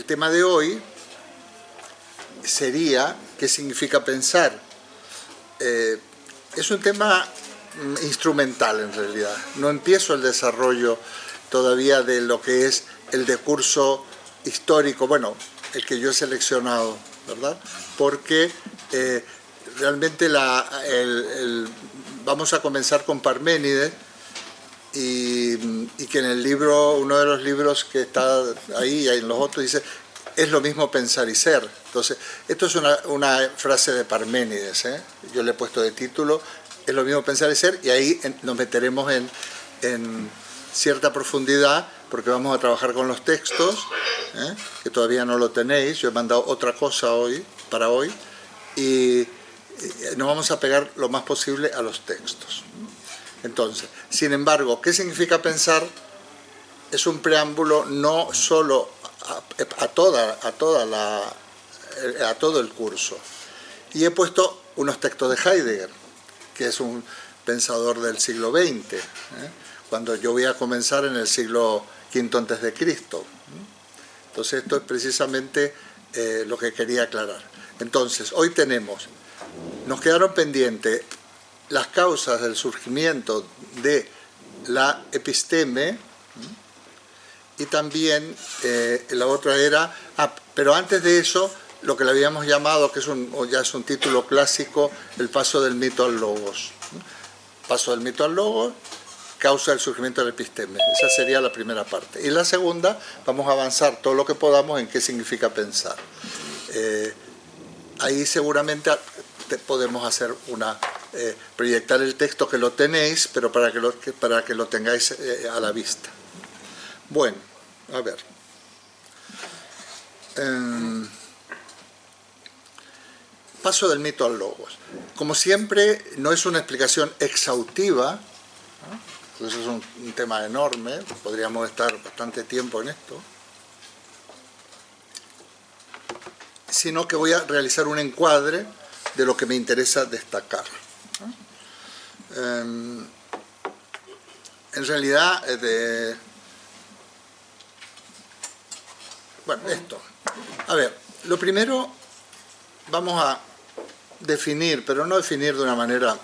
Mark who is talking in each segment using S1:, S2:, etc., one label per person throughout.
S1: tema de hoy sería ¿qué significa pensar? Es un tema instrumental en realidad. No empiezo el desarrollo todavía de lo que es el discurso histórico, bueno, el que yo he seleccionado, ¿verdad? Porque realmente vamos a comenzar con Parménides y que en el libro, uno de los libros que está ahí y en los otros dice es lo mismo pensar y ser. Entonces, esto es una frase de Parménides, ¿eh? Yo le he puesto de título, es lo mismo pensar y ser, y ahí nos meteremos en cierta profundidad, porque vamos a trabajar con los textos, que todavía no lo tenéis, yo he mandado otra cosa para hoy, y nos vamos a pegar lo más posible a los textos. Entonces, sin embargo, ¿qué significa pensar? Es un preámbulo no solo a todo el curso. Y he puesto unos textos de Heidegger, que es un pensador del siglo XX, cuando yo voy a comenzar en el siglo V a.C. Entonces esto es precisamente lo que quería aclarar. Entonces, hoy nos quedaron pendientes las causas del surgimiento de la episteme, y también la otra era, pero antes de eso, lo que le habíamos llamado, que ya es un título clásico, el paso del mito al logos. Paso del mito al logos, causa del surgimiento de la episteme. Esa sería la primera parte. Y la segunda, vamos a avanzar todo lo que podamos en qué significa pensar. Ahí seguramente podemos hacer proyectar el texto que lo tenéis, pero para que lo tengáis a la vista. Bueno, a ver. Paso del mito al logos. Como siempre, no es una explicación exhaustiva, ¿no? Eso es un tema enorme, podríamos estar bastante tiempo en esto, sino que voy a realizar un encuadre de lo que me interesa destacar, ¿no? En realidad, bueno, esto. A ver, lo primero vamos a definir, pero no definir de una manera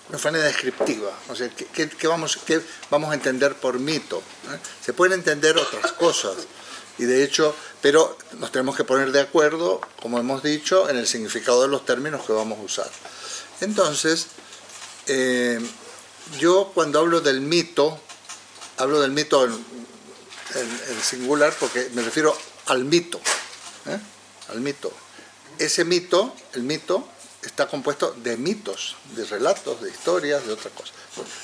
S1: descriptiva. O sea, ¿qué vamos a entender por mito? Se pueden entender otras cosas, y de hecho, pero nos tenemos que poner de acuerdo, como hemos dicho, en el significado de los términos que vamos a usar. Entonces, yo cuando hablo del mito en singular porque me refiero al mito, al mito. Ese mito, el mito, está compuesto de mitos, de relatos, de historias, de otras cosas.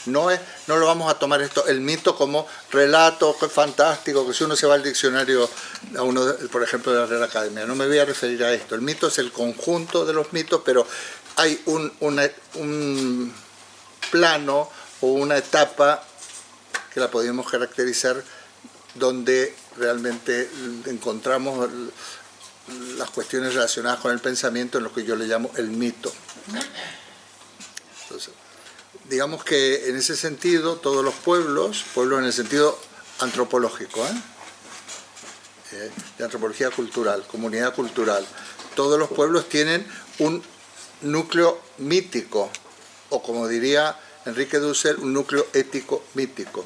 S1: No lo vamos a tomar el mito como relato fantástico, que si uno se va al diccionario, por ejemplo, de la Real Academia, no me voy a referir a esto. El mito es el conjunto de los mitos, pero hay un plano o una etapa que la podemos caracterizar donde realmente encontramos las cuestiones relacionadas con el pensamiento en lo que yo le llamo el mito. Entonces, digamos que en ese sentido todos los pueblos en el sentido antropológico, de antropología cultural, comunidad cultural, todos los pueblos tienen un núcleo mítico, o como diría Enrique Dussel, un núcleo ético-mítico.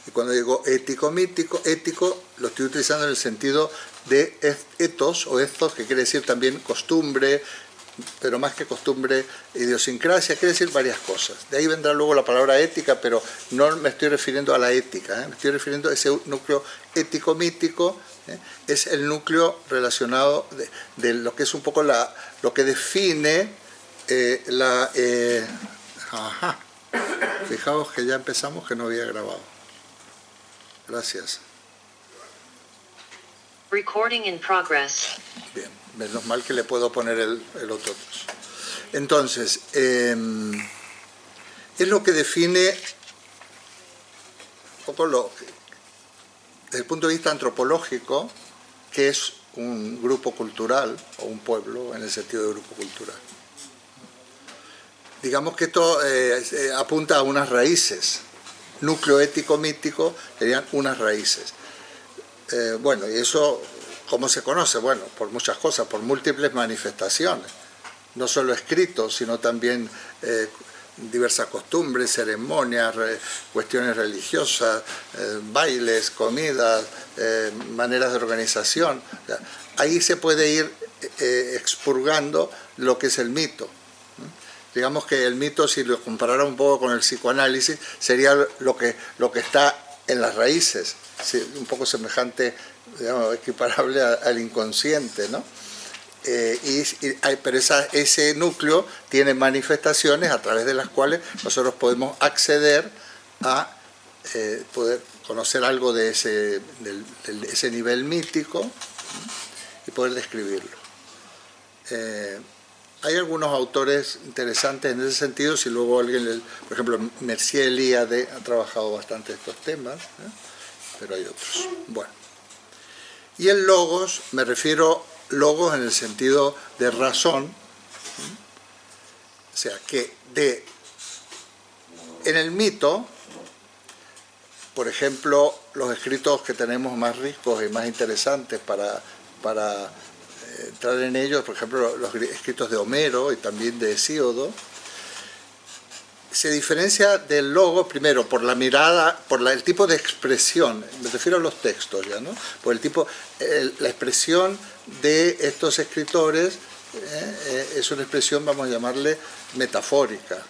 S1: Y cuando digo ético-mítico, ético lo estoy utilizando en el sentido de ethos o ethos, que quiere decir también costumbre, pero más que costumbre, idiosincrasia, quiere decir varias cosas. De ahí vendrá luego la palabra ética, pero no me estoy refiriendo a la ética, me estoy refiriendo a ese núcleo ético-mítico, es el núcleo relacionado de lo que es un poco lo que define Fijaos que ya empezamos, que no había grabado. Gracias.
S2: Recording in progress.
S1: Bien, menos mal que le puedo poner el otro. Entonces, es lo que define un poco desde el punto de vista antropológico, que es un grupo cultural o un pueblo en el sentido de grupo cultural. Digamos que esto apunta a unas raíces. Núcleo ético-mítico serían unas raíces. Bueno, y eso ¿Cómo se conoce? Bueno, por muchas cosas, por múltiples manifestaciones. No solo escritos, sino también diversas costumbres, ceremonias, cuestiones religiosas, bailes, comidas, maneras de organización. O sea, ahí se puede ir expurgando lo que es el mito. Digamos que el mito, si lo comparara un poco con el psicoanálisis, sería lo que está en las raíces, ¿sí? Un poco semejante, digamos, equiparable al inconsciente, ¿no? Pero ese núcleo tiene manifestaciones a través de las cuales nosotros podemos acceder a poder conocer algo de ese nivel mítico y poder describirlo. Hay algunos autores interesantes en ese sentido, si luego alguien, por ejemplo, Mercier Eliade ha trabajado bastante estos temas, pero hay otros. Bueno. Y el logos, me refiero logos en el sentido de razón, o sea, que en el mito, por ejemplo, los escritos que tenemos más ricos y más interesantes para entrar en ellos, por ejemplo, los escritos de Homero y también de Hesíodo, se diferencia del logo, primero, por la mirada, por el tipo de expresión, me refiero a los textos ya, ¿no? Por el tipo, la expresión de estos escritores es una expresión, vamos a llamarle, metafórica,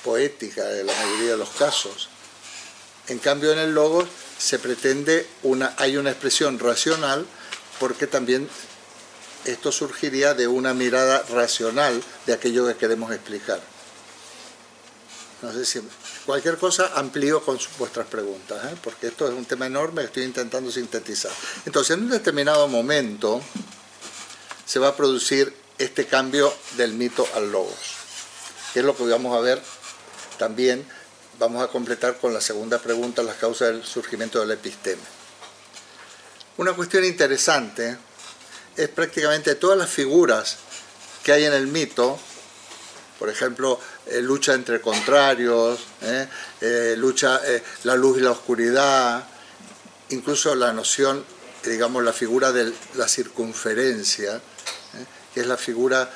S1: poética en la mayoría de los casos. En cambio, en el logos se pretende hay una expresión racional, porque también esto surgiría de una mirada racional de aquello que queremos explicar. No sé si cualquier cosa amplío con vuestras preguntas, porque esto es un tema enorme que estoy intentando sintetizar. Entonces, en un determinado momento se va a producir este cambio del mito al logos, que es lo que vamos a ver también. Vamos a completar con la segunda pregunta, las causas del surgimiento del episteme. Una cuestión interesante es prácticamente todas las figuras que hay en el mito, por ejemplo, lucha entre contrarios, la luz y la oscuridad, incluso la noción, digamos, la figura de la circunferencia, que es la figura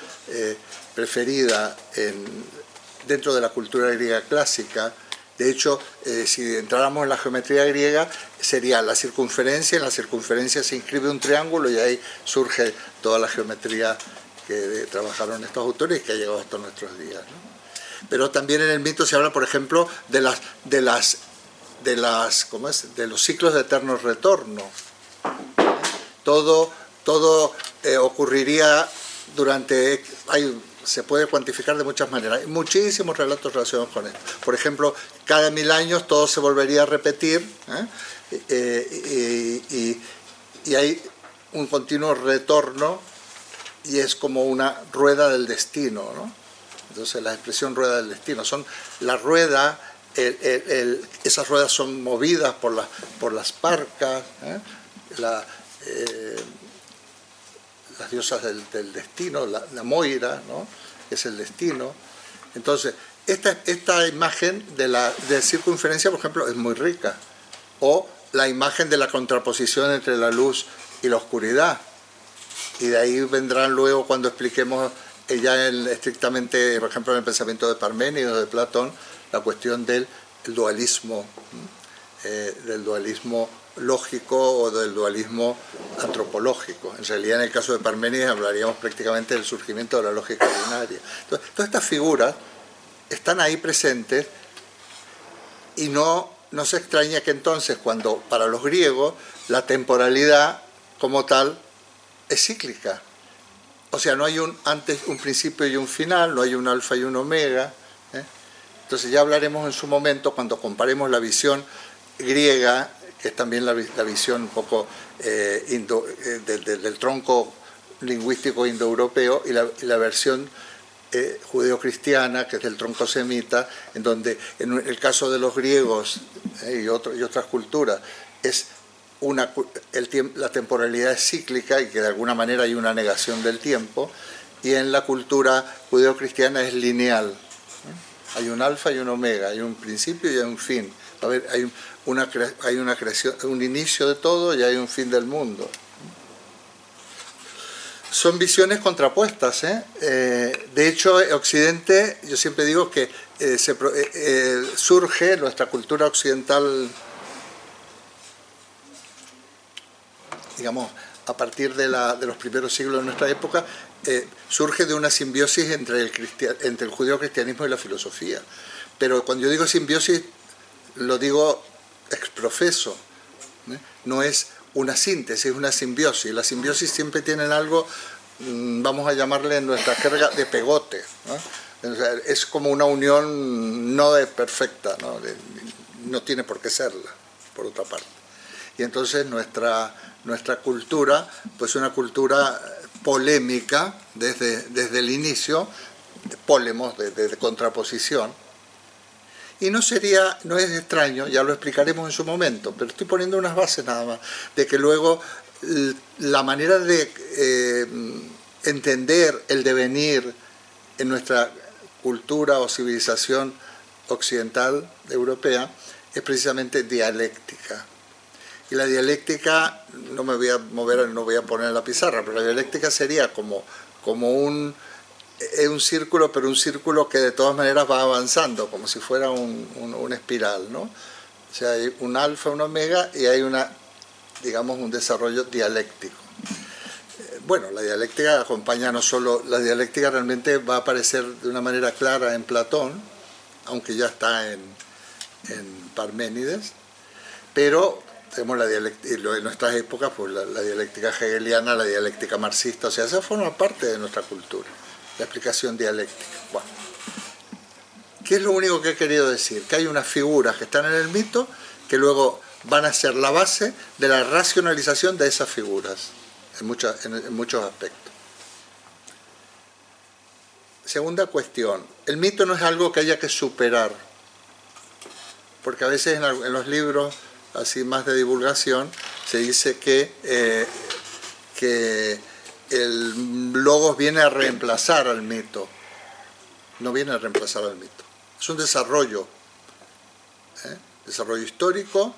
S1: preferida dentro de la cultura griega clásica. De hecho, si entráramos en la geometría griega, sería la circunferencia, en la circunferencia se inscribe un triángulo y ahí surge toda la geometría que trabajaron estos autores y que ha llegado hasta nuestros días, ¿no? Pero también en el mito se habla, por ejemplo, de los ciclos de eterno retorno. Todo ocurriría durante... se puede cuantificar de muchas maneras. Hay muchísimos relatos relacionados con esto. Por ejemplo, cada 1000 años todo se volvería a repetir, y hay un continuo retorno, y es como una rueda del destino, ¿no? Entonces la expresión rueda del destino, son la rueda, esas ruedas son movidas por las parcas, las diosas del destino, la Moira, ¿no? Que es el destino. Entonces, esta imagen de circunferencia, por ejemplo, es muy rica. O la imagen de la contraposición entre la luz y la oscuridad. Y de ahí vendrán luego, cuando expliquemos ya estrictamente, por ejemplo, en el pensamiento de Parménides, de Platón, la cuestión del dualismo lógico o del dualismo antropológico. En realidad, en el caso de Parménides hablaríamos prácticamente del surgimiento de la lógica binaria. Entonces, todas estas figuras están ahí presentes, y no se extraña que entonces, cuando para los griegos la temporalidad como tal es cíclica, o sea, no hay un principio y un final, no hay un alfa y un omega. Entonces ya hablaremos en su momento, cuando comparemos la visión griega, que es también la visión un poco del tronco lingüístico indoeuropeo, y la versión judeocristiana, que es del tronco semita, en donde en el caso de los griegos y otras culturas la temporalidad es cíclica, y que de alguna manera hay una negación del tiempo, y en la cultura judeocristiana es lineal. Hay un alfa y un omega, hay un principio y hay un fin. A ver, hay una creación, un inicio de todo y hay un fin del mundo. Son visiones contrapuestas, ¿eh? De hecho, Occidente, yo siempre digo que surge nuestra cultura occidental, digamos, a partir de los primeros siglos de nuestra época, surge de una simbiosis entre el judeo-cristianismo y la filosofía. Pero cuando yo digo simbiosis, lo digo exprofeso, ¿eh? No es una síntesis, es una simbiosis. Las simbiosis siempre tienen algo, vamos a llamarle en nuestra jerga, de pegote, ¿no? O sea, es como una unión no perfecta, ¿no? No tiene por qué serla, por otra parte. Y entonces nuestra cultura, pues una cultura polémica desde el inicio, pólemos, de contraposición. Y no es extraño, ya lo explicaremos en su momento, pero estoy poniendo unas bases nada más, de que luego la manera de entender el devenir en nuestra cultura o civilización occidental europea es precisamente dialéctica. Y la dialéctica, no me voy a mover, no voy a poner en la pizarra, pero la dialéctica sería como un círculo, pero un círculo que de todas maneras va avanzando, como si fuera una espiral, ¿no? O sea, hay un alfa, un omega y hay digamos, un desarrollo dialéctico. Bueno, la dialéctica acompaña no solo, la dialéctica realmente va a aparecer de una manera clara en Platón, aunque ya está en Parménides, pero tenemos la dialéctica, en nuestras épocas, pues la dialéctica hegeliana, la dialéctica marxista, o sea, esa forma parte de nuestra cultura, la explicación dialéctica. Bueno, ¿qué es lo único que he querido decir? Que hay unas figuras que están en el mito que luego van a ser la base de la racionalización de esas figuras, en muchos aspectos. Segunda cuestión, el mito no es algo que haya que superar, porque a veces en los libros así más de divulgación se dice que el logos viene a reemplazar al mito. No viene a reemplazar al mito. Es un desarrollo, desarrollo histórico,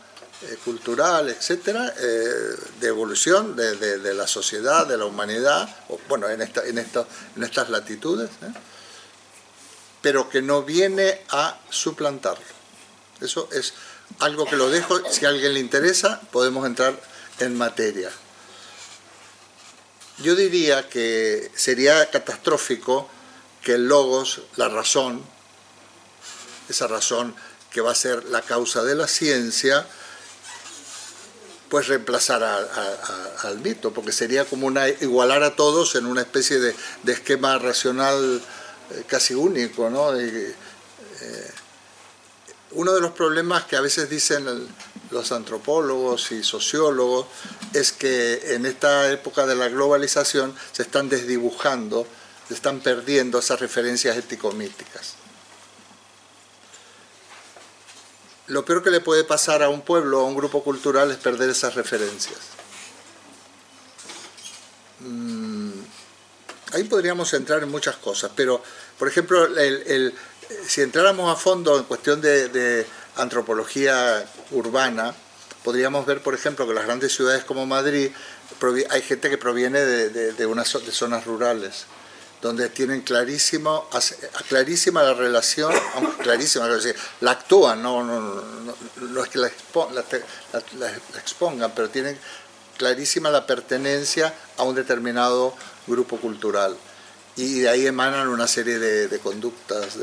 S1: cultural, etcétera, de evolución de la sociedad, de la humanidad, bueno, en estas latitudes, pero que no viene a suplantarlo. Eso es algo que lo dejo, si a alguien le interesa, podemos entrar en materia. Yo diría que sería catastrófico que el logos, la razón, esa razón que va a ser la causa de la ciencia, pues reemplazar al mito, porque sería como igualar a todos en una especie de esquema racional casi único, ¿no? Uno de los problemas que a veces dicen los antropólogos y sociólogos es que en esta época de la globalización se están desdibujando, se están perdiendo esas referencias ético-míticas. Lo peor que le puede pasar a un pueblo o a un grupo cultural es perder esas referencias. Ahí podríamos entrar en muchas cosas, pero, por ejemplo, si entráramos a fondo en cuestión de antropología urbana, podríamos ver, por ejemplo, que las grandes ciudades como Madrid, hay gente que proviene de zonas rurales, donde tienen clarísima la relación, aunque clarísima, la actúan, no es que la expongan, pero tienen clarísima la pertenencia a un determinado grupo cultural. Y de ahí emanan una serie de conductas,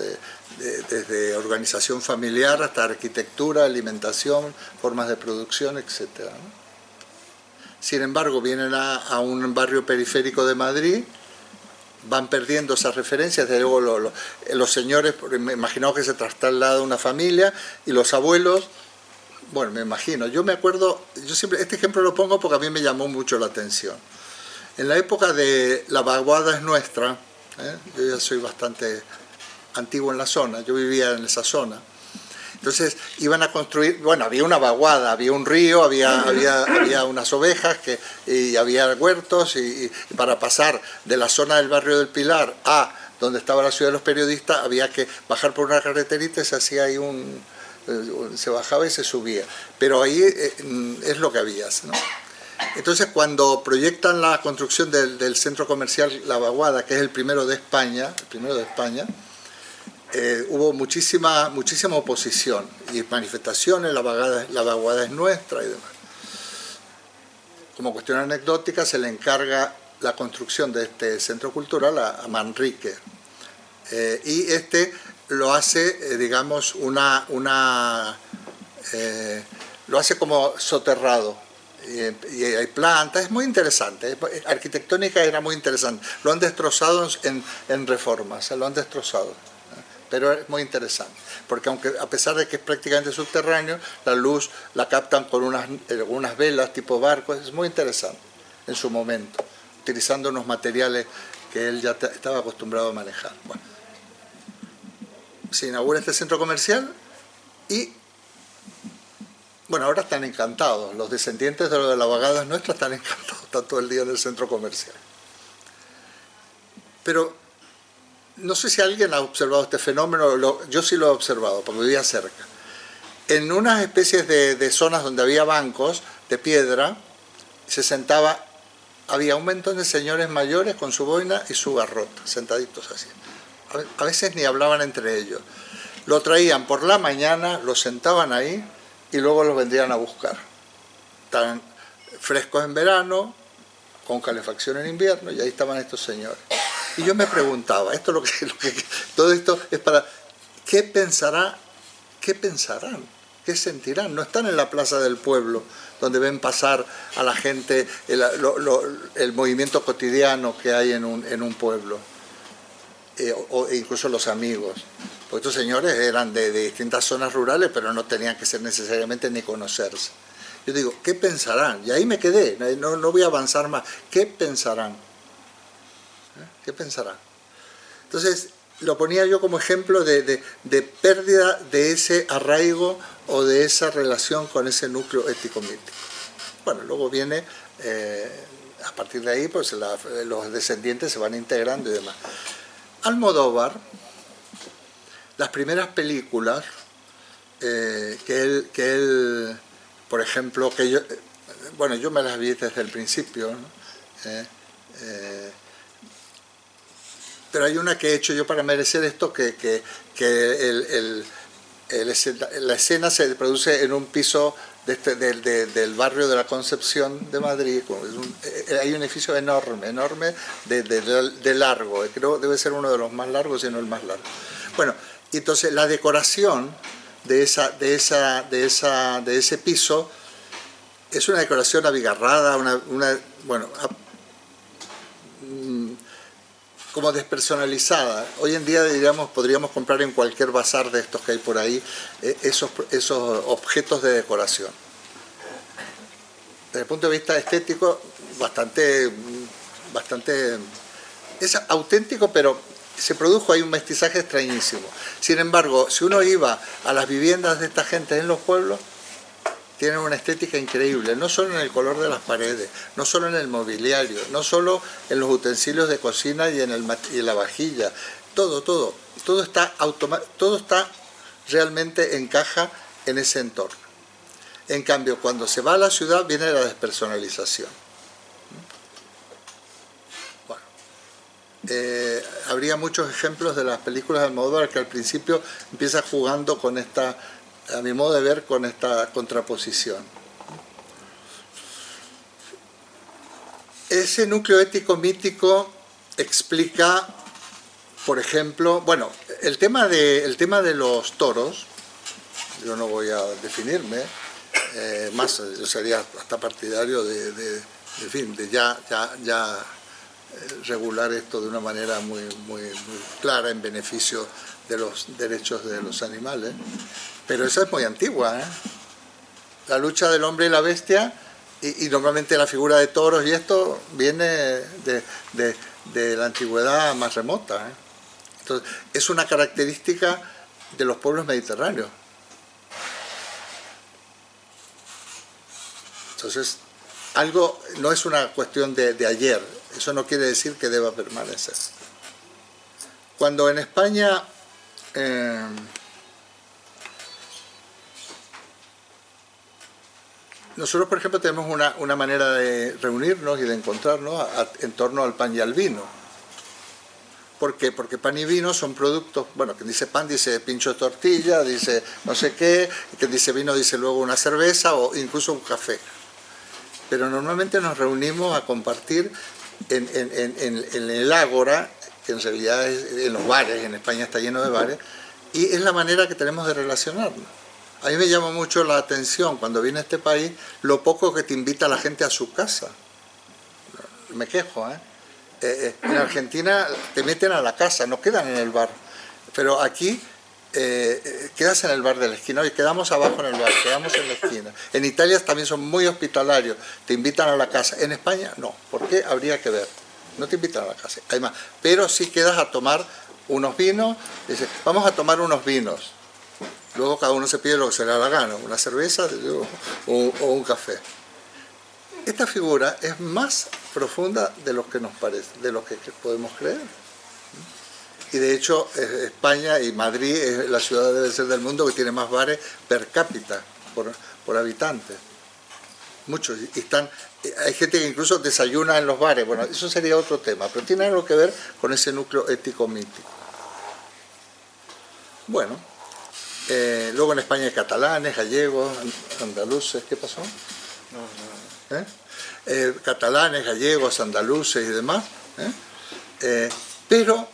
S1: desde organización familiar hasta arquitectura, alimentación, formas de producción, etc. Sin embargo, vienen a un barrio periférico de Madrid, van perdiendo esas referencias, de luego los señores, me imagino que se traslada una familia, y los abuelos, bueno, me imagino, yo me acuerdo, yo siempre, este ejemplo lo pongo porque a mí me llamó mucho la atención. En la época de La Vaguada es Nuestra, yo ya soy bastante antiguo en la zona, yo vivía en esa zona, entonces iban a construir, bueno, había una vaguada, había un río, había unas ovejas, y había huertos, y para pasar de la zona del barrio del Pilar a donde estaba la ciudad de los periodistas había que bajar por una carreterita y se hacía ahí se bajaba y se subía, pero ahí es lo que había, ¿no? Entonces, cuando proyectan la construcción del centro comercial La Vaguada, que es el primero de España, hubo muchísima oposición y manifestaciones. La Vaguada es nuestra y demás. Como cuestión anecdótica, se le encarga la construcción de este centro cultural a Manrique, y lo hace, digamos, lo hace como soterrado, y hay plantas. Es muy interesante, arquitectónica era muy interesante. Lo han destrozado en reformas, lo han destrozado, pero es muy interesante, porque aunque a pesar de que es prácticamente subterráneo, la luz la captan con unas velas tipo barcos. Es muy interesante en su momento, utilizando unos materiales que él ya estaba acostumbrado a manejar. Bueno, se inaugura este centro comercial y, bueno, ahora están encantados. Los descendientes de lo de La Vaguada nuestra están encantados, están todo el día en el centro comercial. Pero no sé si alguien ha observado este fenómeno. Yo sí lo he observado, porque vivía cerca. En unas especies de zonas donde había bancos de piedra, había un montón de señores mayores con su boina y su garrota, sentaditos así. A veces ni hablaban entre ellos. Lo traían por la mañana, lo sentaban ahí y luego los vendrían a buscar. Estaban frescos en verano, con calefacción en invierno, y ahí estaban estos señores. Y yo me preguntaba, todo esto es para, ¿qué pensarán? ¿Qué sentirán? No están en la plaza del pueblo, donde ven pasar a la gente, el movimiento cotidiano que hay en un pueblo, o incluso los amigos. Porque estos señores eran de distintas zonas rurales, pero no tenían que ser necesariamente ni conocerse. Yo digo, ¿qué pensarán? Y ahí me quedé, no voy a avanzar más. ¿Qué pensarán? ¿Qué pensarán? Entonces, lo ponía yo como ejemplo de pérdida de ese arraigo o de esa relación con ese núcleo ético-mítico. Bueno, luego viene, a partir de ahí, pues los descendientes se van integrando y demás. Almodóvar, las primeras películas que él, por ejemplo, yo me las vi desde el principio, ¿no? Pero hay una que he hecho yo para merecer esto, que la escena se produce en un piso del barrio de la Concepción de Madrid. Hay un edificio enorme de largo, creo debe ser uno de los más largos, si no el más largo. Bueno, y entonces la decoración de ese piso es una decoración abigarrada, como despersonalizada. Hoy en día, diríamos, podríamos comprar en cualquier bazar de estos que hay por ahí esos objetos de decoración. Desde el punto de vista estético, bastante es auténtico, pero se produjo ahí un mestizaje extrañísimo. Sin embargo, si uno iba a las viviendas de esta gente en los pueblos, tienen una estética increíble, no solo en el color de las paredes, no solo en el mobiliario, no solo en los utensilios de cocina y en la vajilla, todo está realmente encaja en ese entorno. En cambio, cuando se va a la ciudad viene la despersonalización. Bueno, habría muchos ejemplos de las películas de Almodóvar que al principio empieza jugando con esta, a mi modo de ver, con esta contraposición. Ese núcleo ético-mítico explica, por ejemplo, bueno, el tema de los toros. Yo no voy a definirme, más yo sería hasta partidario de regular esto de una manera muy clara en beneficio de los derechos de los animales. Pero esa es muy antigua, ¿eh? La lucha del hombre y la bestia, y normalmente la figura de toros y esto viene de la antigüedad más remota, ¿eh? Entonces, es una característica de los pueblos mediterráneos. Entonces, algo no es una cuestión de ayer, eso no quiere decir que deba permanecer. Cuando en España Nosotros, por ejemplo, tenemos una manera de reunirnos y de encontrarnos en torno al pan y al vino. ¿Por qué? Porque pan y vino son productos, bueno, quien dice pan dice pincho de tortilla, dice no sé qué, quien dice vino dice luego una cerveza o incluso un café. Pero normalmente nos reunimos a compartir en el ágora, que en realidad es en los bares, en España está lleno de bares, y es la manera que tenemos de relacionarnos. A mí me llama mucho la atención cuando vine a este país lo poco que te invita la gente a su casa. Me quejo, ¿eh? En Argentina te meten a la casa, no quedan en el bar. Pero aquí quedas en el bar de la esquina, y quedamos abajo en el bar, quedamos en la esquina. En Italia también son muy hospitalarios, te invitan a la casa. En España no, ¿por qué? Habría que ver. No te invitan a la casa, además, pero sí quedas a tomar unos vinos, dices, vamos a tomar unos vinos. Luego cada uno se pide lo que se le da la gana, una cerveza o un café. Esta figura es más profunda de lo que nos parece, de lo que podemos creer. Y de hecho España y Madrid es la ciudad debe ser del mundo que tiene más bares per cápita por habitante. Muchos. Hay gente que incluso desayuna en los bares. Bueno, eso sería otro tema, pero tiene algo que ver con ese núcleo ético-mítico. Bueno, luego en España hay catalanes, gallegos, andaluces. ¿Qué pasó? Catalanes, gallegos, andaluces y demás. Pero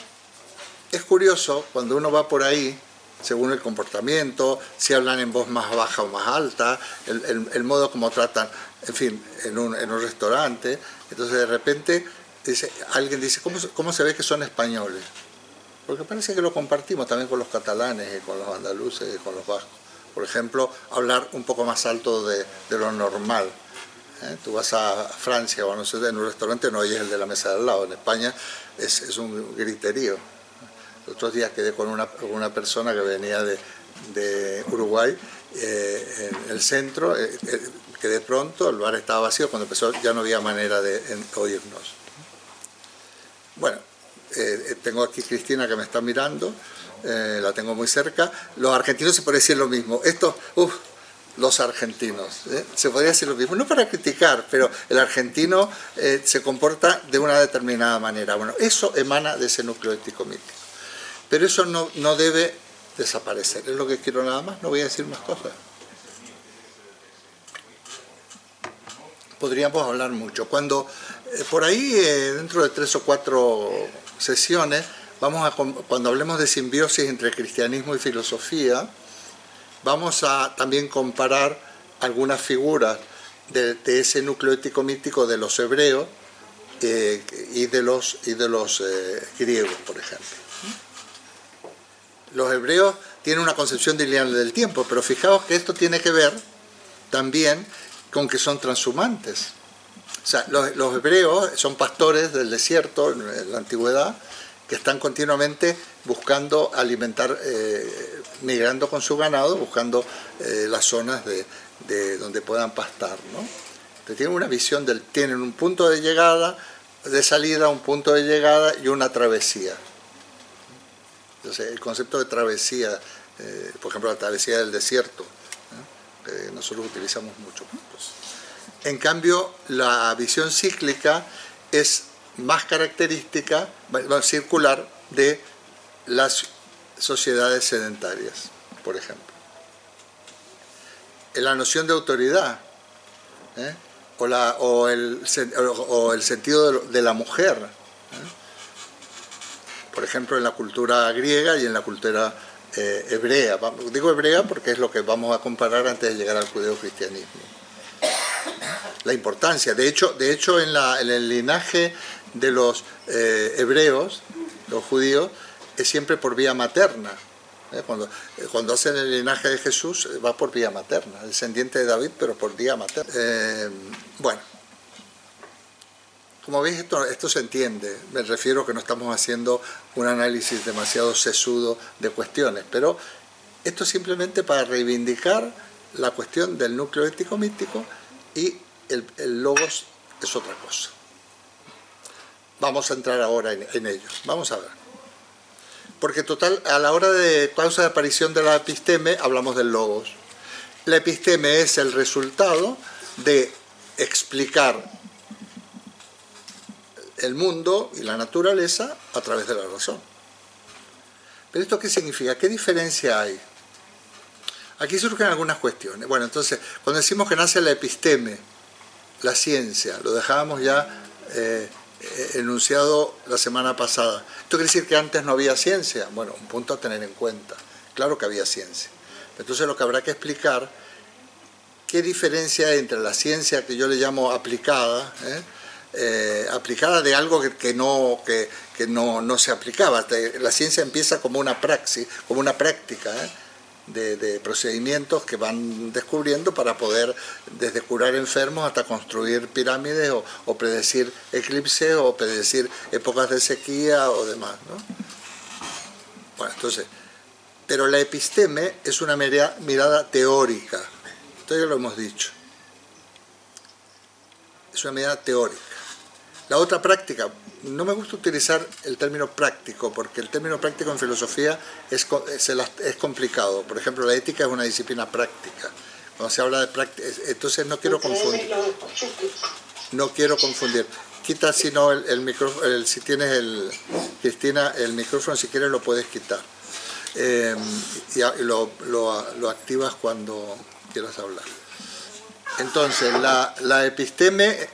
S1: es curioso cuando uno va por ahí, según el comportamiento, si hablan en voz más baja o más alta, el modo como tratan, en fin, en un restaurante. Entonces de repente alguien dice, ¿cómo se ve que son españoles? Porque parece que lo compartimos también con los catalanes, y con los andaluces, y con los vascos. Por ejemplo, hablar un poco más alto de lo normal. Tú vas a Francia o no sé, en un restaurante no oyes el de la mesa de al lado. En España es un griterío. Los otros días quedé con una persona que venía de Uruguay en el centro, que de pronto el bar estaba vacío, cuando empezó ya no había manera de oírnos. Bueno, tengo aquí Cristina que me está mirando, la tengo muy cerca. Los argentinos se puede decir lo mismo. Los argentinos, se podría decir lo mismo, no para criticar, pero el argentino se comporta de una determinada manera. Bueno, eso emana de ese núcleo ético-mítico. Pero eso no debe desaparecer, es lo que quiero nada más, no voy a decir más cosas. Podríamos hablar mucho. Cuando por ahí, dentro de 3 o 4 sesiones, cuando hablemos de simbiosis entre cristianismo y filosofía, vamos a también comparar algunas figuras de ese núcleo ético-mítico de los hebreos y de los griegos, por ejemplo. Los hebreos tienen una concepción lineal del tiempo, pero fijaos que esto tiene que ver también con que son transhumantes. O sea, los hebreos son pastores del desierto en la antigüedad, que están continuamente buscando alimentar, migrando con su ganado, buscando las zonas de donde puedan pastar, ¿no? Entonces tienen una visión tienen un punto de llegada, de salida, un punto de llegada y una travesía. Entonces el concepto de travesía, por ejemplo la travesía del desierto, que nosotros utilizamos mucho. Pues, en cambio la visión cíclica es más característica, circular, de las sociedades sedentarias, por ejemplo. La noción de autoridad, o el sentido de la mujer, por ejemplo, en la cultura griega y en la cultura hebrea. Digo hebrea porque es lo que vamos a comparar antes de llegar al judeocristianismo. La importancia, de hecho en el linaje de los hebreos, los judíos, es siempre por vía materna. Cuando hacen el linaje de Jesús, va por vía materna, descendiente de David, pero por vía materna. Bueno, como veis, esto se entiende. Me refiero que no estamos haciendo un análisis demasiado sesudo de cuestiones, pero esto es simplemente para reivindicar la cuestión del núcleo ético-mítico, y el logos es otra cosa. Vamos a entrar ahora en ello. Vamos a ver. Porque total, a la hora de causa de aparición de la episteme, hablamos del logos. La episteme es el resultado de explicar el mundo y la naturaleza a través de la razón. ¿Pero esto qué significa? ¿Qué diferencia hay? Aquí surgen algunas cuestiones. Bueno, entonces, cuando decimos que nace la episteme, la ciencia, lo dejábamos ya enunciado la semana pasada. ¿Esto quiere decir que antes no había ciencia? Bueno, un punto a tener en cuenta. Claro que había ciencia. Entonces lo que habrá que explicar, qué diferencia hay entre la ciencia que yo le llamo aplicada, aplicada de algo que no se aplicaba. La ciencia empieza como una praxis, como una práctica, de procedimientos que van descubriendo para poder desde curar enfermos hasta construir pirámides o predecir eclipses o predecir épocas de sequía o demás, ¿no? Bueno, entonces, pero la episteme es una mirada teórica, esto ya lo hemos dicho, es una mirada teórica. La otra práctica, no me gusta utilizar el término práctico, porque el término práctico en filosofía es complicado. Por ejemplo, la ética es una disciplina práctica. Cuando se habla de práctica, entonces no quiero confundir. No quiero confundir. Quita si no el micrófono, si tienes Cristina, el micrófono, si quieres lo puedes quitar. Y lo activas cuando quieras hablar. Entonces, la episteme,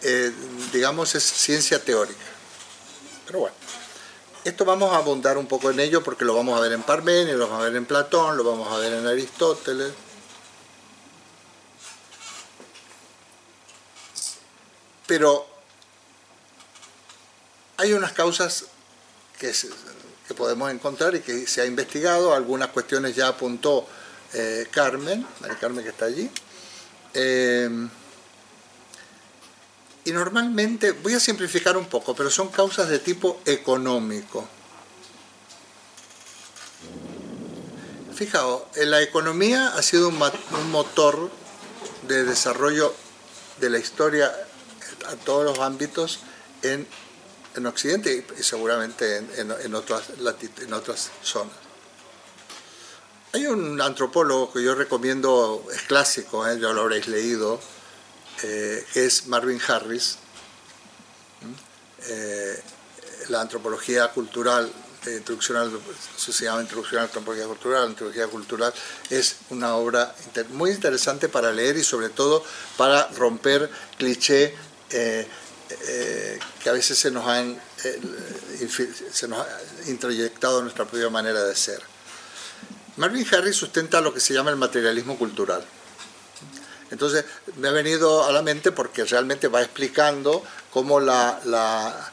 S1: digamos, es ciencia teórica. Pero bueno, esto vamos a abundar un poco en ello porque lo vamos a ver en Parménides, lo vamos a ver en Platón, lo vamos a ver en Aristóteles. Pero hay unas causas que podemos encontrar y que se ha investigado, algunas cuestiones ya apuntó Carmen, María Carmen que está allí. Y normalmente, voy a simplificar un poco, pero son causas de tipo económico. Fijaos, la economía ha sido un motor de desarrollo de la historia a todos los ámbitos en Occidente y seguramente en otras zonas. Hay un antropólogo que yo recomiendo, es clásico, ya lo habréis leído, que es Marvin Harris, la antropología cultural, Introducción a la antropología cultural. La antropología cultural es una obra muy interesante para leer y sobre todo para romper clichés que a veces se nos ha introyectado en nuestra propia manera de ser. Marvin Harris sustenta lo que se llama el materialismo cultural. Entonces me ha venido a la mente porque realmente va explicando cómo la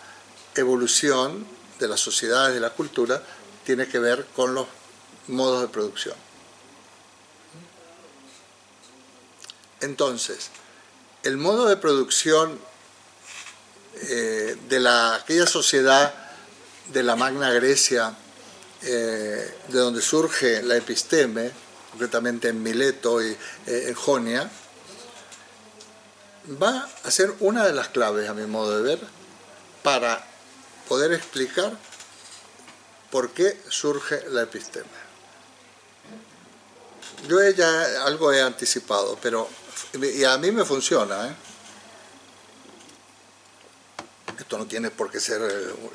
S1: evolución de las sociedades y de la cultura tiene que ver con los modos de producción. Entonces, el modo de producción de aquella sociedad de la Magna Grecia, de donde surge la episteme, concretamente en Mileto y en Jonia, va a ser una de las claves, a mi modo de ver, para poder explicar por qué surge la episteme. Yo ya algo he anticipado, y a mí me funciona, Esto no tiene por qué ser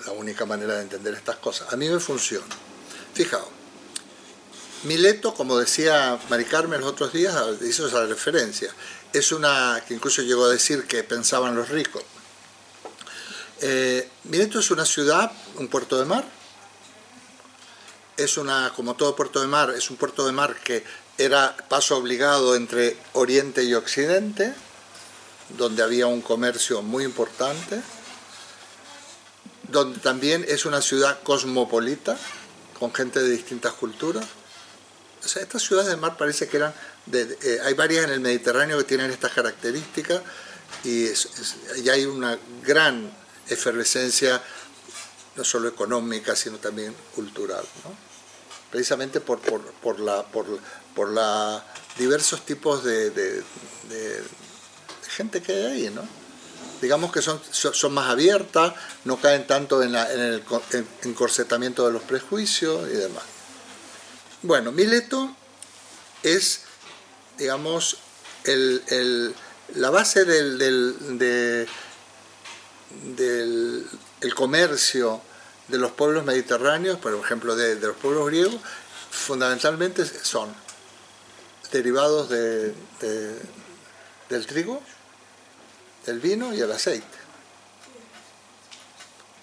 S1: la única manera de entender estas cosas. A mí me funciona. Fijaos, Mileto, como decía Mari Carmen los otros días, hizo esa referencia. Es una que incluso llegó a decir que pensaban los ricos. Mileto es una ciudad, un puerto de mar. Como todo puerto de mar, es un puerto de mar que era paso obligado entre Oriente y Occidente, donde había un comercio muy importante, donde también es una ciudad cosmopolita, con gente de distintas culturas. O sea, estas ciudades de mar parece que eran, hay varias en el Mediterráneo que tienen estas características y hay una gran efervescencia, no solo económica, sino también cultural, ¿no? Precisamente por diversos tipos de gente que hay ahí, ¿no? Digamos que son más abiertas, no caen tanto en el encorsetamiento de los prejuicios y demás. Bueno, Mileto es, digamos, la base el comercio de los pueblos mediterráneos, por ejemplo de los pueblos griegos, fundamentalmente son derivados del trigo, del vino y el aceite.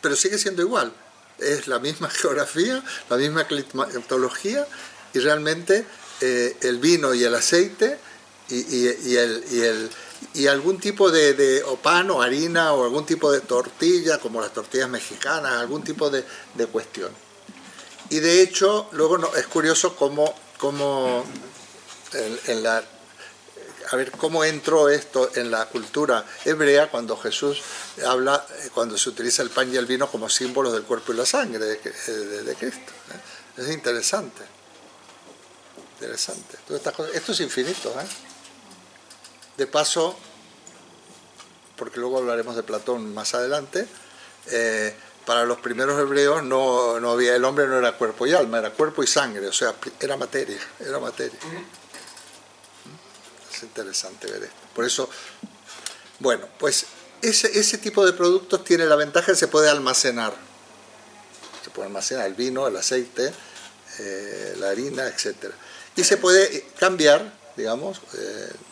S1: Pero sigue siendo igual, es la misma geografía, la misma climatología, y realmente el vino y el aceite y algún tipo de o pan o harina o algún tipo de tortilla, como las tortillas mexicanas, algún tipo de cuestión. Y de hecho, luego es curioso cómo cómo entró esto en la cultura hebrea cuando Jesús habla, cuando se utiliza el pan y el vino como símbolos del cuerpo y la sangre de Cristo. Es interesante. Interesante. Esto es infinito. De paso, porque luego hablaremos de Platón más adelante, para los primeros hebreos no había, el hombre no era cuerpo y alma, era cuerpo y sangre, o sea, era materia. Es interesante ver esto. Por eso, bueno, pues ese tipo de productos tiene la ventaja de que se puede almacenar. Se puede almacenar el vino, el aceite, la harina, etc. Y se puede cambiar, digamos,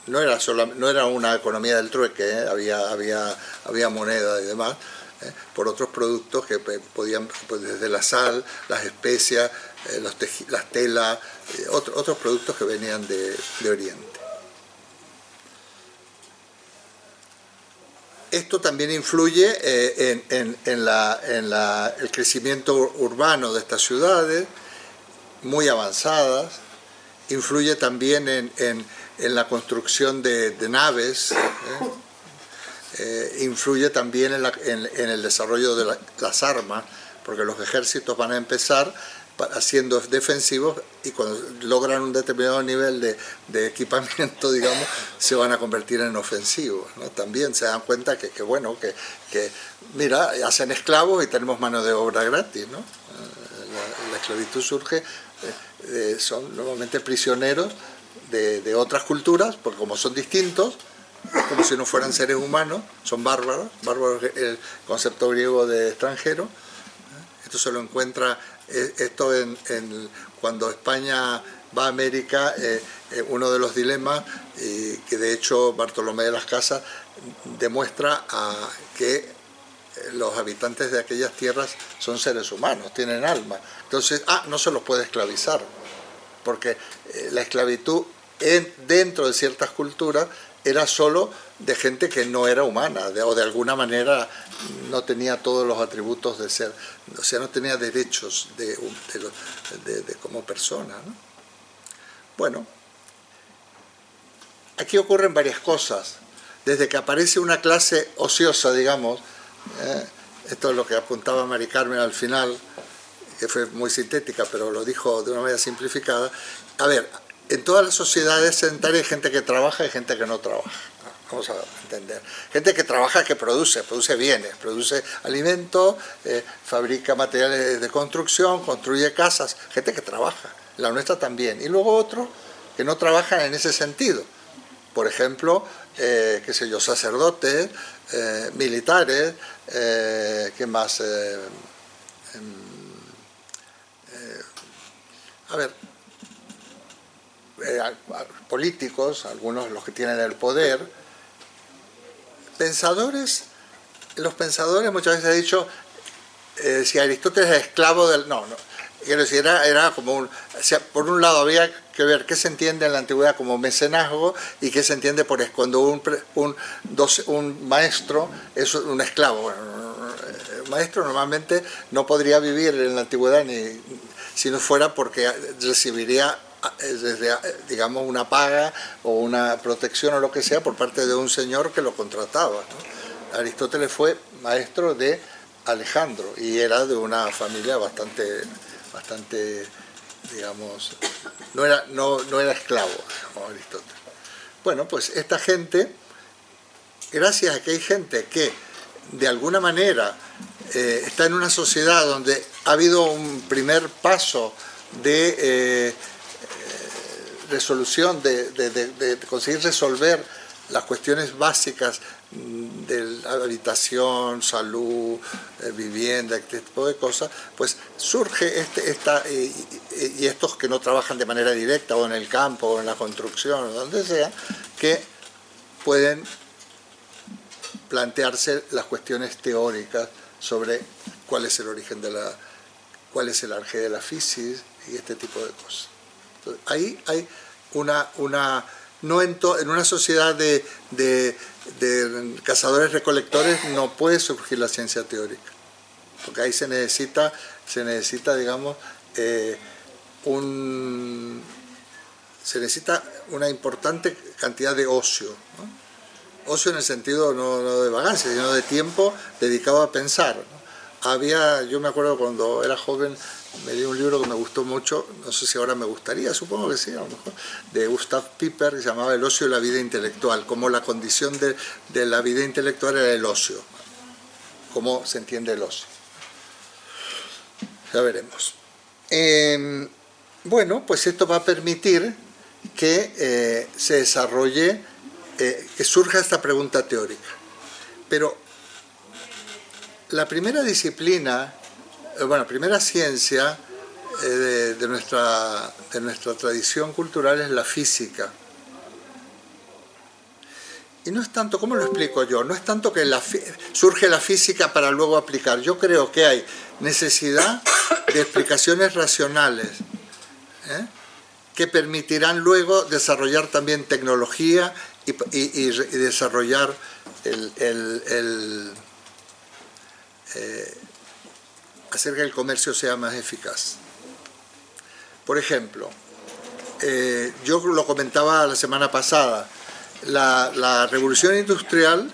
S1: no era una economía del trueque, había moneda y demás, por otros productos que podían, pues desde la sal, las especias, las telas, otros productos que venían de Oriente. Esto también influye en el crecimiento urbano de estas ciudades, muy avanzadas, influye también en la construcción de naves, influye también en el desarrollo de las armas, porque los ejércitos van a empezar siendo defensivos y cuando logran un determinado nivel de equipamiento, digamos, se van a convertir en ofensivos, ¿no? También se dan cuenta que mira, hacen esclavos y tenemos mano de obra gratis, ¿no? La esclavitud surge, son normalmente prisioneros de otras culturas, porque como son distintos, es como si no fueran seres humanos, son bárbaros, el concepto griego de extranjero. Esto se lo encuentra, cuando España va a América, uno de los dilemas, que de hecho Bartolomé de las Casas demuestra que los habitantes de aquellas tierras son seres humanos, tienen alma. Entonces, no se los puede esclavizar, porque la esclavitud dentro de ciertas culturas era solo de gente que no era humana, o de alguna manera no tenía todos los atributos de ser, o sea, no tenía derechos como persona, ¿no? Bueno, aquí ocurren varias cosas. Desde que aparece una clase ociosa, digamos, esto es lo que apuntaba Mari Carmen al final, que fue muy sintética, pero lo dijo de una manera simplificada. A ver, en todas las sociedades sedentarias hay gente que trabaja y gente que no trabaja. Vamos a entender. Gente que trabaja, que produce bienes, produce alimentos, fabrica materiales de construcción, construye casas. Gente que trabaja, la nuestra también. Y luego otros que no trabajan en ese sentido. Por ejemplo, qué sé yo, sacerdotes, militares, ¿qué más? Políticos, algunos los que tienen el poder, los pensadores muchas veces han dicho, si Aristóteles es esclavo del... No, quiero decir, era como o sea, por un lado había que ver qué se entiende en la antigüedad como mecenazgo y qué se entiende por cuando un maestro es un esclavo. Bueno, el maestro normalmente no podría vivir en la antigüedad si no fuera porque recibiría digamos una paga o una protección o lo que sea por parte de un señor que lo contrataba, ¿no? Aristóteles fue maestro de Alejandro y era de una familia bastante digamos, no era esclavo, digamos, Aristóteles. Bueno, pues esta gente, gracias a que hay gente que de alguna manera está en una sociedad donde ha habido un primer paso de resolución, de conseguir resolver las cuestiones básicas de habitación, salud, vivienda, este tipo de cosas, pues surge y estos que no trabajan de manera directa o en el campo o en la construcción o donde sea, que pueden plantearse las cuestiones teóricas sobre cuál es el origen cuál es el arjé de la fisis y este tipo de cosas. Entonces, ahí hay no en una sociedad de cazadores-recolectores no puede surgir la ciencia teórica, porque ahí se necesita digamos, se necesita una importante cantidad de ocio, ¿no? Ocio en el sentido no de vagancia, sino de tiempo dedicado a pensar, ¿no? Yo me acuerdo cuando era joven, me leí un libro que me gustó mucho, no sé si ahora me gustaría, supongo que sí, a lo mejor, de Gustav Piper, que se llamaba El ocio y la vida intelectual, como la condición de la vida intelectual era el ocio, cómo se entiende el ocio. Ya veremos. Bueno, pues esto va a permitir que se desarrolle, que surja esta pregunta teórica. Pero la primera disciplina, primera ciencia de nuestra tradición cultural es la física. Y no es tanto, ¿cómo lo explico yo? No es tanto que surge la física para luego aplicar. Yo creo que hay necesidad de explicaciones racionales, que permitirán luego desarrollar también tecnología y desarrollar hacer que el comercio sea más eficaz. Por ejemplo, yo lo comentaba la semana pasada, la revolución industrial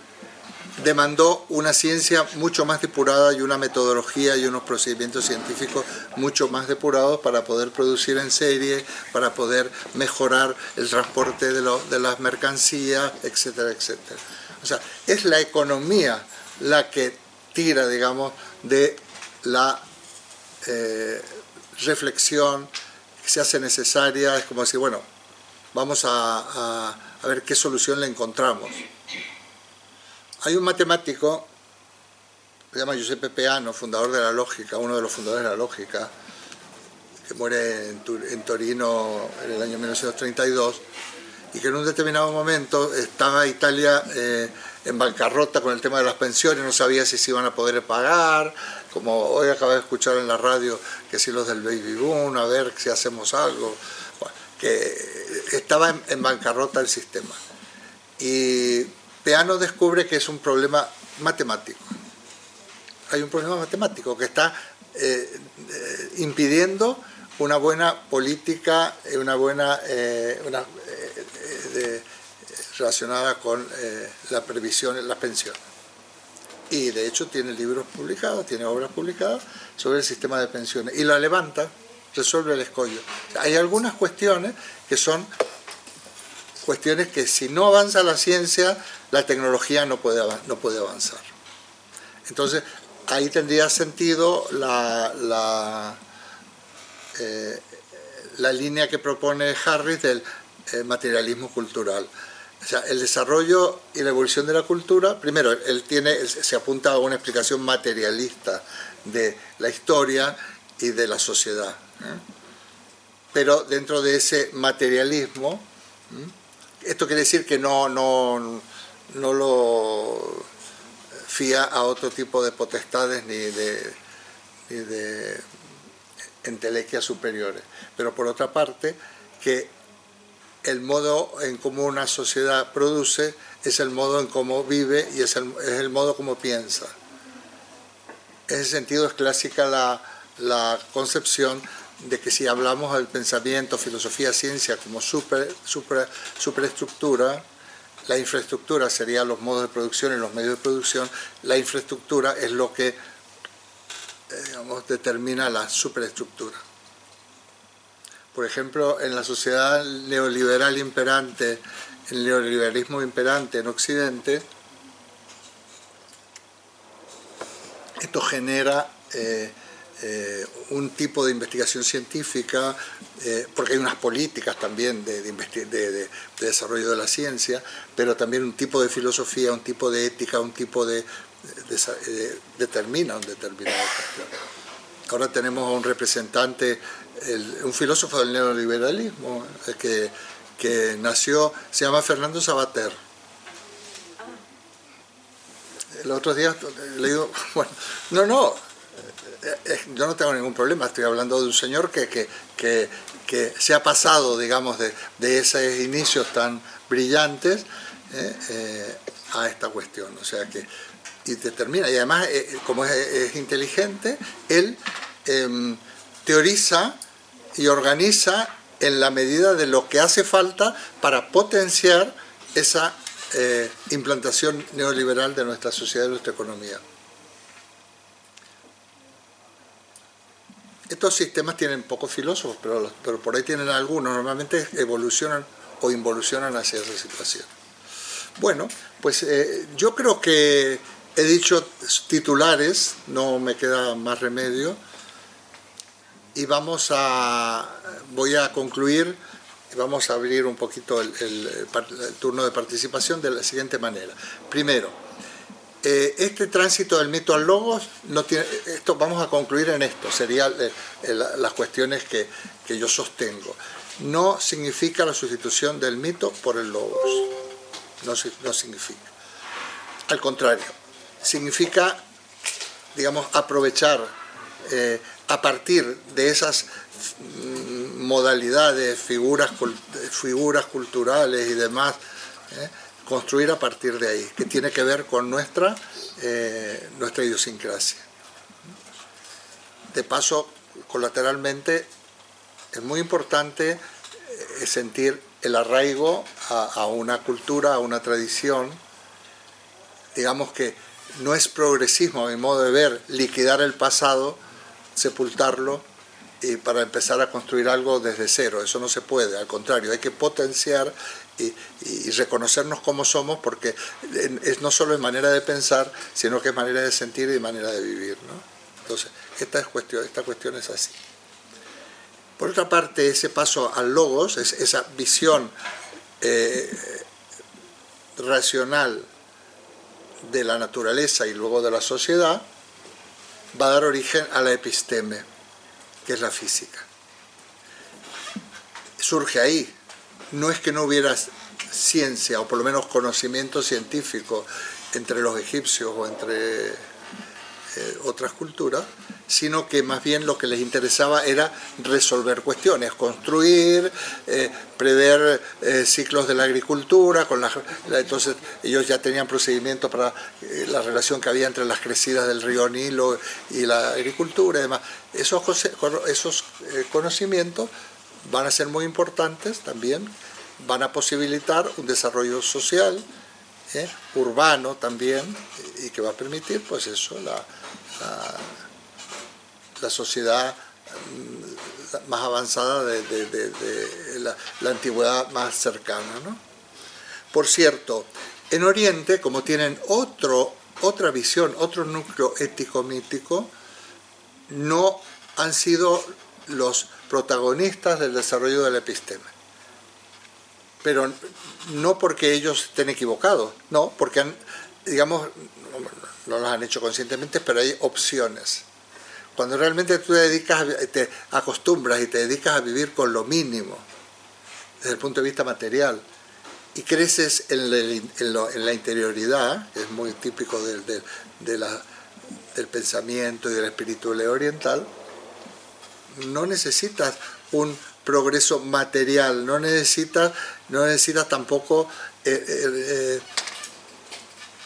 S1: demandó una ciencia mucho más depurada y una metodología y unos procedimientos científicos mucho más depurados para poder producir en serie, para poder mejorar el transporte de las mercancías, etcétera, etcétera. O sea, es la economía la que tira, digamos, de la reflexión que se hace necesaria. Es como decir, bueno, vamos a ver qué solución le encontramos. Hay un matemático, se llama Giuseppe Peano, fundador de la lógica, uno de los fundadores de la lógica, que muere en Torino en el año 1932, y que en un determinado momento estaba Italia en bancarrota con el tema de las pensiones, no sabía si se iban a poder pagar, como hoy acabo de escuchar en la radio que si los del baby boom, a ver si hacemos algo, bueno, que estaba en bancarrota el sistema. Y Peano descubre que es un problema matemático. Hay un problema matemático que está impidiendo una buena política, relacionada con la previsión, las pensiones. Y de hecho tiene libros publicados, tiene obras publicadas sobre el sistema de pensiones. Y la levanta, resuelve el escollo. Hay algunas cuestiones que son cuestiones que si no avanza la ciencia, la tecnología no puede avanzar. Entonces, ahí tendría sentido la línea que propone Harris del materialismo cultural. O sea, el desarrollo y la evolución de la cultura, primero, él se apunta a una explicación materialista de la historia y de la sociedad. Pero dentro de ese materialismo, esto quiere decir que no lo fía a otro tipo de potestades ni de entelequias superiores. Pero por otra parte, que el modo en cómo una sociedad produce es el modo en cómo vive y es el modo como piensa. En ese sentido es clásica la concepción de que si hablamos del pensamiento, filosofía, ciencia como superestructura, la infraestructura serían los modos de producción y los medios de producción, la infraestructura es lo que digamos, determina la superestructura. Por ejemplo, en la sociedad neoliberal imperante, el neoliberalismo imperante en Occidente, esto genera un tipo de investigación científica, porque hay unas políticas también de desarrollo de la ciencia, pero también un tipo de filosofía, un tipo de ética, un tipo determina un determinado cuestión. Ahora tenemos a un representante, un filósofo del neoliberalismo, que nació, se llama Fernando Savater. El otro día le digo, bueno, yo no tengo ningún problema, estoy hablando de un señor que se ha pasado, digamos, de esos inicios tan brillantes a esta cuestión, o sea que, y determina, y además, como es inteligente, él teoriza y organiza en la medida de lo que hace falta para potenciar esa implantación neoliberal de nuestra sociedad y de nuestra economía. Estos sistemas tienen pocos filósofos, pero por ahí tienen algunos, normalmente evolucionan o involucionan hacia esa situación. Bueno, pues yo creo que he dicho titulares, no me queda más remedio, y voy a concluir, vamos a abrir un poquito el turno de participación de la siguiente manera. Primero, este tránsito del mito al logos, vamos a concluir en esto, serían las cuestiones que yo sostengo. No significa la sustitución del mito por el logos, no significa. Al contrario, significa, digamos, aprovechar a partir de esas modalidades, figuras culturales y demás, construir a partir de ahí, que tiene que ver con nuestra idiosincrasia. De paso, colateralmente, es muy importante sentir el arraigo a una cultura, a una tradición. Digamos que no es progresismo, a mi modo de ver, liquidar el pasado, sepultarlo y para empezar a construir algo desde cero. Eso no se puede, al contrario, hay que potenciar y reconocernos como somos, porque no solo es manera de pensar, sino que es manera de sentir y manera de vivir, ¿no? Entonces, esta cuestión es así. Por otra parte, ese paso al logos, esa visión racional de la naturaleza y luego de la sociedad, va a dar origen a la episteme, que es la física. Surge ahí. No es que no hubiera ciencia, o por lo menos conocimiento científico, entre los egipcios o entre otras culturas, sino que más bien lo que les interesaba era resolver cuestiones, construir, prever ciclos de la agricultura, entonces ellos ya tenían procedimientos para la relación que había entre las crecidas del río Nilo y la agricultura y demás. Esos conocimientos van a ser muy importantes también, van a posibilitar un desarrollo social, urbano también, y que va a permitir, pues eso, la sociedad más avanzada de la antigüedad más cercana, ¿no? Por cierto, en Oriente, como tienen otra visión, otro núcleo ético-mítico, no han sido los protagonistas del desarrollo de la episteme. Pero no porque ellos estén equivocados, no, porque digamos, no los han hecho conscientemente, pero hay opciones. Cuando realmente tú te acostumbras y te dedicas a vivir con lo mínimo, desde el punto de vista material, y creces en la interioridad, que es muy típico del pensamiento y del espiritualidad oriental, no necesitas un progreso material, no necesitas tampoco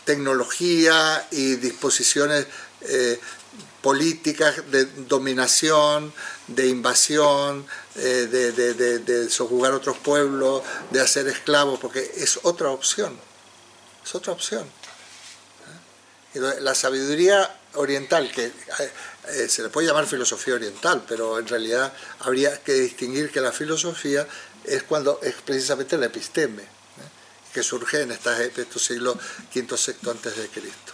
S1: tecnología y disposiciones políticas de dominación, de invasión, de sojuzgar otros pueblos, de hacer esclavos, porque es otra opción. Es otra opción. La sabiduría oriental, que se le puede llamar filosofía oriental, pero en realidad habría que distinguir que la filosofía es precisamente la episteme, que surge en estos siglos V, VI antes de Cristo.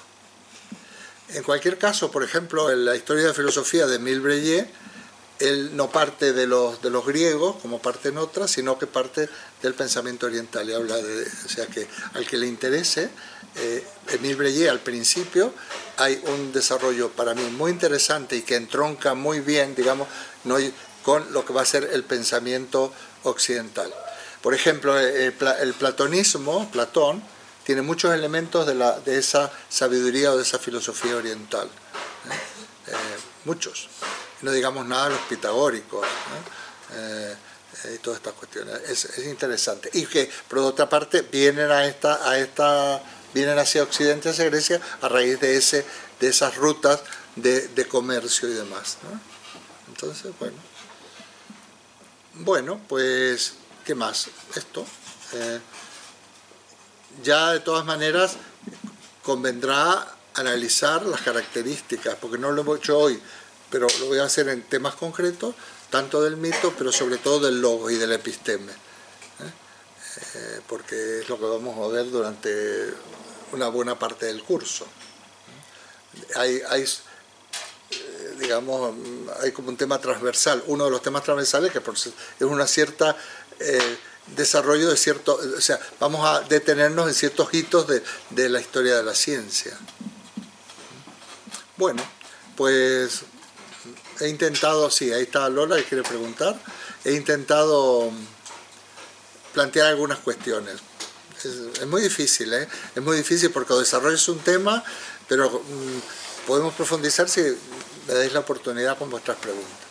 S1: En cualquier caso, por ejemplo, en la historia de la filosofía de Émile Breguet, él no parte de los griegos, como parten otras, sino que parte del pensamiento oriental. Y habla de, o sea, que al que le interese, Émile Breguet al principio hay un desarrollo para mí muy interesante y que entronca muy bien, digamos, con lo que va a ser el pensamiento occidental. Por ejemplo, el platonismo, Platón, tiene muchos elementos de esa sabiduría o de esa filosofía oriental. Muchos. No digamos nada de los pitagóricos, ¿no? Y todas estas cuestiones. Es interesante. Y que, por otra parte, vienen vienen hacia Occidente, hacia Grecia, a raíz de esas rutas de comercio y demás, ¿no? Entonces, bueno. Bueno, pues, ¿qué más? Esto. Ya de todas maneras convendrá analizar las características, porque no lo hemos hecho hoy, pero lo voy a hacer en temas concretos, tanto del mito, pero sobre todo del logos y del episteme, porque es lo que vamos a ver durante una buena parte del curso. Digamos, hay como un tema transversal, uno de los temas transversales que es una cierta desarrollo de cierto, o sea, vamos a detenernos en ciertos hitos de la historia de la ciencia. Bueno, pues he intentado, sí, ahí está Lola que quiere preguntar, he intentado plantear algunas cuestiones. Es muy difícil, es muy difícil porque desarrollo un tema, pero podemos profundizar si me dais la oportunidad con vuestras preguntas.